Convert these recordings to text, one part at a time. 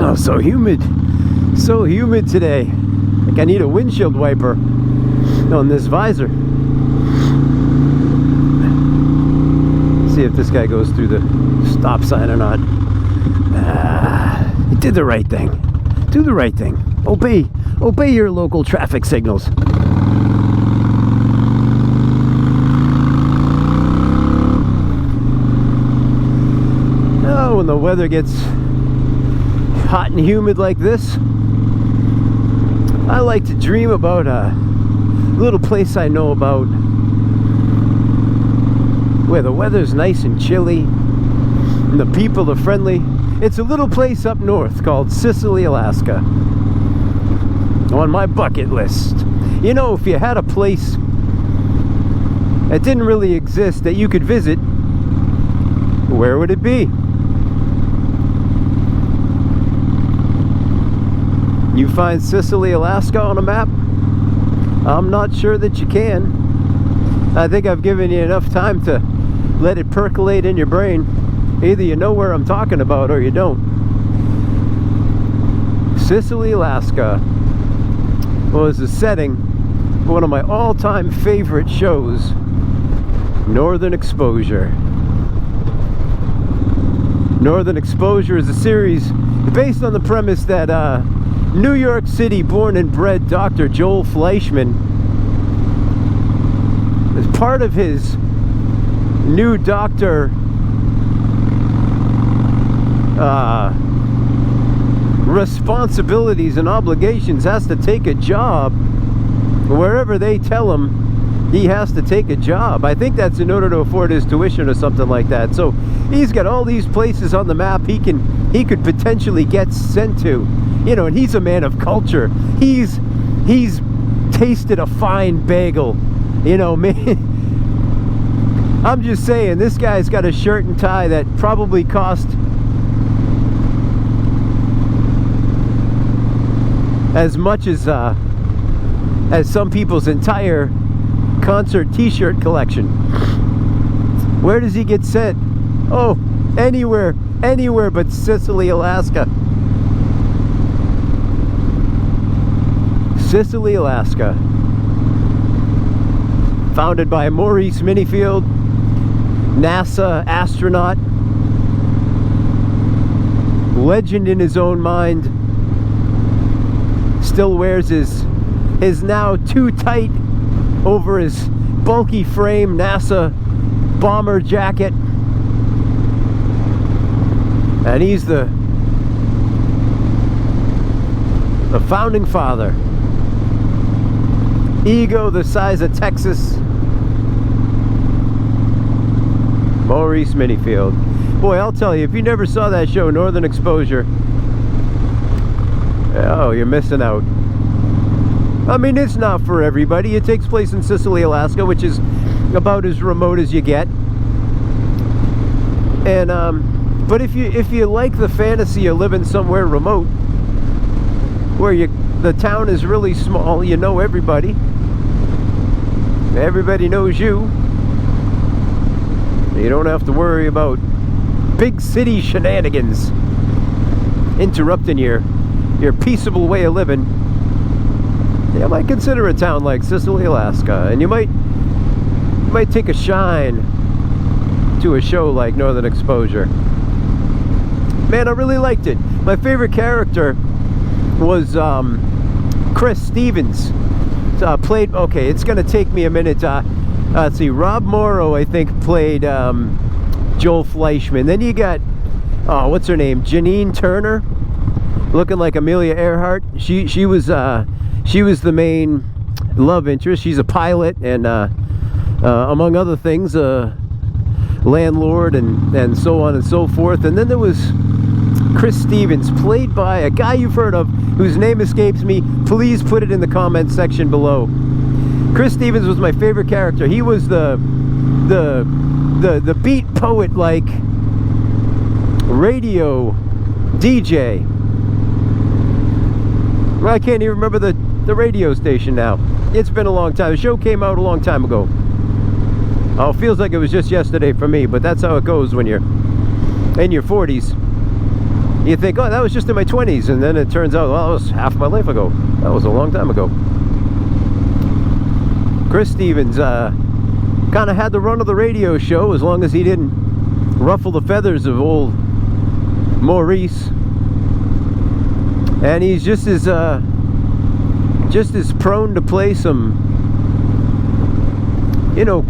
Oh, so humid. So humid today. Like I need a windshield wiper on this visor. See if this guy goes through the stop sign or not. He did the right thing. Do the right thing. Obey your local traffic signals. Oh, when the weather gets hot and humid like this, I like to dream about a little place I know about where the weather's nice and chilly and the people are friendly. It's a little place up north called Cicely, Alaska, on my bucket list. You know, if you had a place that didn't really exist that you could visit, where would it be? You find Cicely, Alaska on a map? I'm not sure that you can. I think I've given you enough time to let it percolate in your brain. Either you know where I'm talking about or you don't. Cicely, Alaska was the setting for one of my all-time favorite shows, Northern Exposure. Northern Exposure is a series based on the premise that New York City born and bred Dr. Joel Fleischman, as part of his new doctor responsibilities and obligations, has to take a job wherever they tell him he has to take a job. I think that's in order to afford his tuition or something like that. So he's got all these places on the map he could potentially get sent to, you know, and he's a man of culture. He's tasted a fine bagel, you know, man. I'm just saying, this guy's got a shirt and tie that probably cost as much as some people's entire concert t-shirt collection. Where does he get sent? Oh, anywhere but Cicely, Alaska. Cicely, Alaska. Founded by Maurice Minifield, NASA astronaut, legend in his own mind. Still wears his now too tight over his bulky frame NASA bomber jacket. And he's the founding father. Ego the size of Texas. Maurice Minifield. Boy, I'll tell you, if you never saw that show, Northern Exposure, oh, you're missing out. I mean, it's not for everybody. It takes place in Cicely, Alaska, which is about as remote as you get. And but if you like the fantasy of living somewhere remote, where the town is really small, you know everybody. Everybody knows you. You don't have to worry about big city shenanigans interrupting your peaceable way of living. You might consider a town like Cicely, Alaska, and you might take a shine to a show like Northern Exposure. Man, I really liked it. My favorite character was Chris Stevens. Played, okay, it's gonna take me a minute. Let's see, Rob Morrow, I think, played Joel Fleischman. Then you got, oh, what's her name? Janine Turner, looking like Amelia Earhart. She was the main love interest. She's a pilot and among other things, a landlord and so on and so forth. And then there was Chris Stevens, played by a guy you've heard of whose name escapes me. Please put it in the comments section below. Chris Stevens was my favorite character. He was the beat poet, like radio DJ. I can't even remember the radio station now. It's been a long time. The show came out a long time ago. Oh, it feels like it was just yesterday for me, but that's how it goes when you're in your 40s. You think, oh, that was just in my 20s, and then it turns out, well, that was half my life ago. That was a long time ago. Chris Stevens kind of had the run of the radio show as long as he didn't ruffle the feathers of old Maurice. And he's just as prone to play some, you know,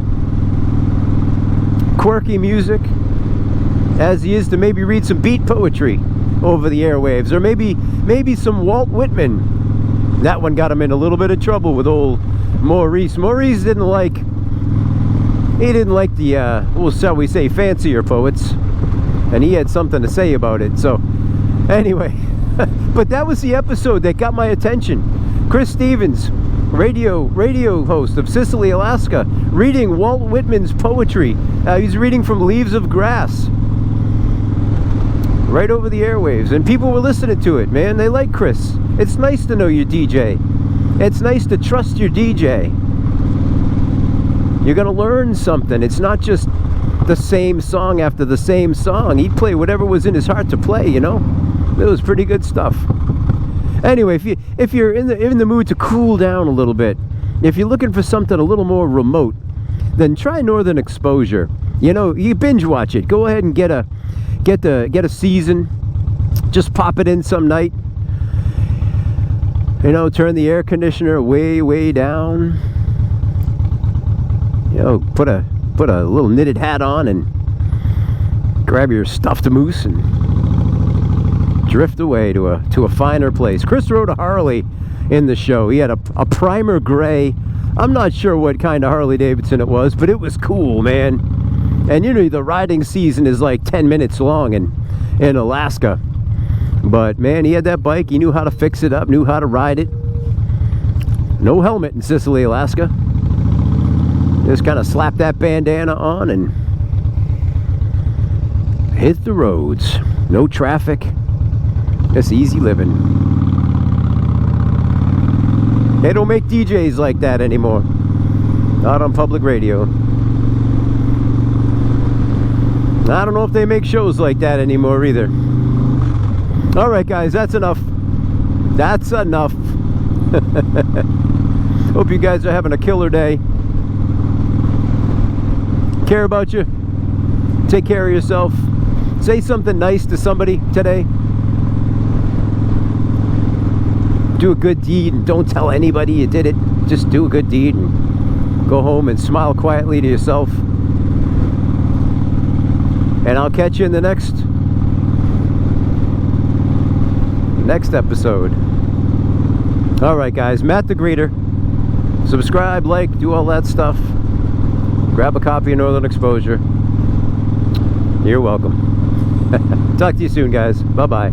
quirky music as he is to maybe read some beat poetry over the airwaves, or maybe some Walt Whitman. That one got him in a little bit of trouble with old Maurice. Maurice didn't like the well, shall we say, fancier poets, and he had something to say about it. So anyway, but that was the episode that got my attention. Chris Stevens, radio host of Cicely, Alaska, reading Walt Whitman's poetry. He's reading from Leaves of Grass right over the airwaves, and people were listening to it, man. They like Chris. It's nice to know your DJ. It's nice to trust your DJ. You're gonna learn something. It's not just the same song after the same song. He'd play whatever was in his heart to play, you know. It was pretty good stuff. Anyway, if you're in the mood to cool down a little bit, if you're looking for something a little more remote, then try Northern Exposure. You know, you binge watch it. Go ahead and get a season. Just pop it in some night. You know, turn the air conditioner way down. You know, put a little knitted hat on and grab your stuffed moose and drift away to a finer place. Chris rode a Harley in the show. He had a primer gray. I'm not sure what kind of Harley Davidson it was, but it was cool, man. And you know, the riding season is like 10 minutes long in Alaska. But man, he had that bike. He knew how to fix it up, knew how to ride it. No helmet in Cicely, Alaska. Just kind of slap that bandana on and hit the roads. No traffic. Just easy living. They don't make DJs like that anymore. Not on public radio. I don't know if they make shows like that anymore either. Alright guys, that's enough. That's enough. Hope you guys are having a killer day. Care about you. Take care of yourself. Say something nice to somebody today. Do a good deed and don't tell anybody you did it. Just do a good deed and go home and smile quietly to yourself. And I'll catch you in the next episode. Alright guys, Matt the Greeter. Subscribe, like, do all that stuff. Grab a copy of Northern Exposure. You're welcome. Talk to you soon, guys. Bye-bye.